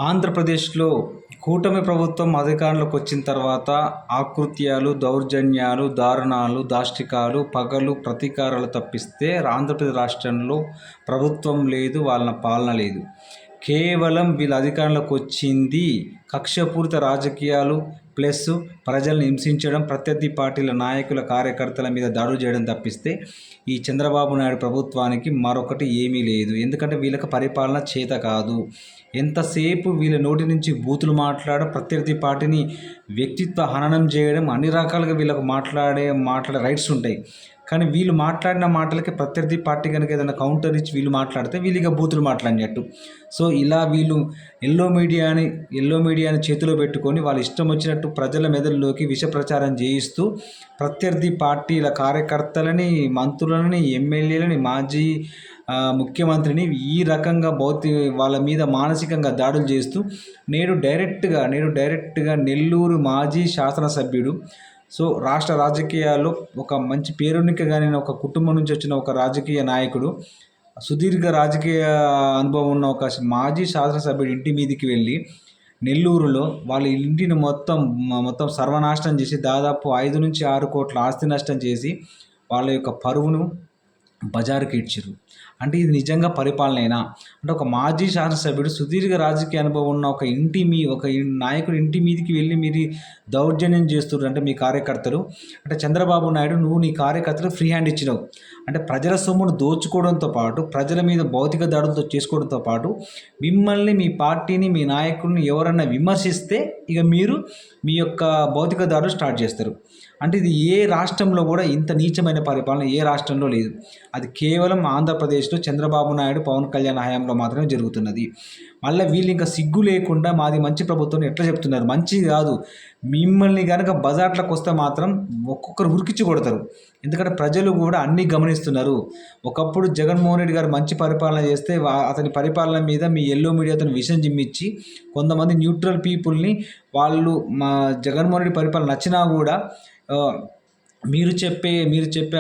ఆంధ్రప్రదేశ్‌లో కూటమి ప్రభుత్వం అధికారంలోకి వచ్చిన తర్వాత ఆకృత్యాలు, దౌర్జన్యాలు, దారుణాలు, దాష్టికాలు, పగలు, ప్రతీకారాలు తప్పిస్తే ఆంధ్రప్రదేశ్ రాష్ట్రంలో ప్రభుత్వం లేదు, వాళ్ళ పాలన లేదు. కేవలం వీళ్ళ అధికారంలోకి వచ్చింది కక్షపూరిత రాజకీయాలు ప్లస్ ప్రజల్ని హింసించడం, ప్రత్యర్థి పార్టీల నాయకుల, కార్యకర్తల మీద దాడులు చేయడం తప్పిస్తే ఈ చంద్రబాబు నాయుడు ప్రభుత్వానికి మరొకటి ఏమీ లేదు. ఎందుకంటే వీళ్ళకి పరిపాలన చేత కాదు. ఎంతసేపు వీళ్ళ నోటి నుంచి బూతులు మాట్లాడడం, ప్రత్యర్థి పార్టీని వ్యక్తిత్వ హననం చేయడం, అన్ని రకాలుగా వీళ్ళకు మాట్లాడే రైట్స్ ఉంటాయి. కానీ వీళ్ళు మాట్లాడిన మాటలకి ప్రత్యర్థి పార్టీ కనుక ఏదైనా కౌంటర్ ఇచ్చి వీళ్ళు మాట్లాడితే వీళ్ళిగా బూతులు మాట్లాడినట్టు. సో ఇలా వీళ్ళు ఎల్లో మీడియాని చేతిలో పెట్టుకొని వాళ్ళ ఇష్టం వచ్చినట్టు ప్రజల మెదడులోకి విష ప్రచారం చేయిస్తూ ప్రత్యర్థి పార్టీల కార్యకర్తలని, మంత్రులని, ఎమ్మెల్యేలని, మాజీ ముఖ్యమంత్రిని ఈ రకంగా వాళ్ళ మీద మానసికంగా దాడులు చేస్తూ నేడు డైరెక్ట్గా నెల్లూరు మాజీ శాసనసభ్యుడు, సో రాష్ట్ర రాజకీయాల్లో ఒక మంచి పేరునికగానే ఒక కుటుంబం నుంచి వచ్చిన ఒక రాజకీయ నాయకుడు, సుదీర్ఘ రాజకీయ అనుభవం ఉన్న ఒక మాజీ శాసనసభ్యుడి ఇంటి మీదకి వెళ్ళి నెల్లూరులో వాళ్ళ ఇంటిని మొత్తం సర్వనాశనం చేసి దాదాపు 5 నుంచి 6 కోట్ల ఆస్తి నష్టం చేసి వాళ్ళ యొక్క పరువును బజారుకి ఈడ్చిర్రు. అంటే ఇది నిజంగా పరిపాలనేనా? అంటే ఒక మాజీ శాసనసభ్యుడు, సుదీర్ఘ రాజకీయ అనుభవం ఉన్న ఒక నాయకుడు ఇంటి మీదకి వెళ్ళి మీరు దౌర్జన్యం చేస్తున్నారు అంటే మీ కార్యకర్తలు. అంటే చంద్రబాబు నాయుడు, నువ్వు నీ కార్యకర్తలు ఫ్రీ హ్యాండ్ ఇచ్చినావు. అంటే ప్రజల సొమ్మును దోచుకోవడంతో పాటు, ప్రజల మీద భౌతిక దాడులతో చేసుకోవడంతో పాటు, మిమ్మల్ని, మీ పార్టీని, మీ నాయకుడిని ఎవరన్నా విమర్శిస్తే ఇక మీరు మీ యొక్క భౌతిక దాడులు స్టార్ట్ చేస్తారు. అంటే ఇది ఏ రాష్ట్రంలో కూడా ఇంత నీచమైన పరిపాలన ఏ రాష్ట్రంలో లేదు. అది కేవలం ఆంధ్రప్రదేశ్లో చంద్రబాబు నాయుడు, పవన్ కళ్యాణ్ హయాంలో మాత్రమే జరుగుతున్నది. మళ్ళీ వీళ్ళు ఇంకా సిగ్గు లేకుండా మాది మంచి ప్రభుత్వం ఎట్లా చెప్తున్నారు? మంచిది కాదు. మిమ్మల్ని కనుక బజార్లకు వస్తే మాత్రం ఒక్కొక్కరు ఉరికిచ్చి కొడతారు. ఎందుకంటే ప్రజలు కూడా అన్నీ గమనిస్తున్నారు. ఒకప్పుడు జగన్మోహన్ రెడ్డి గారు మంచి పరిపాలన చేస్తే అతని పరిపాలన మీద మీ ఎల్లో మీడియాతో విషం జిమ్మిచ్చి కొంతమంది న్యూట్రల్ పీపుల్ని వాళ్ళు మా జగన్మోహన్ రెడ్డి పరిపాలన నచ్చినా కూడా మీరు చెప్పే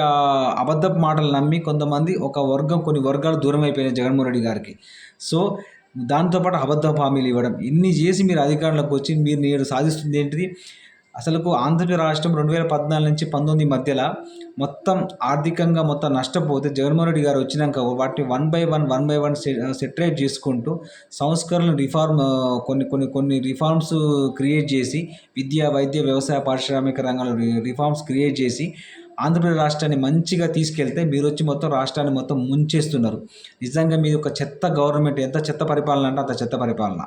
అబద్ధపు మాటలు నమ్మి కొంతమంది కొన్ని వర్గాలు దూరం అయిపోయినాయి జగన్మోహన్ రెడ్డి గారికి. సో దాంతోపాటు అబద్ధపు హామీలు ఇవ్వడం, ఇన్ని చేసి మీరు అధికారంలోకి వచ్చి నేడు సాధిస్తుంది ఏంటిది? అసలుకు ఆంధ్రప్రదేశ్ రాష్ట్రం 2014 నుంచి 19 మధ్యలో మొత్తం ఆర్థికంగా నష్టపోతే జగన్మోహన్ రెడ్డి గారు వచ్చినాక వాటిని వన్ బై వన్ సెటరేట్ చేసుకుంటూ రిఫార్మ్ కొన్ని రిఫార్మ్స్ క్రియేట్ చేసి విద్య, వైద్య, వ్యవసాయ, పారిశ్రామిక రంగంలో రిఫార్మ్స్ క్రియేట్ చేసి ఆంధ్రప్రదేశ్ రాష్ట్రాన్ని మంచిగా తీసుకెళ్తే మీరు వచ్చి రాష్ట్రాన్ని ముంచేస్తున్నారు. నిజంగా మీది ఒక చెత్త గవర్నమెంట్. ఎంత చెత్త పరిపాలన అంటే అంత చెత్త పరిపాలన.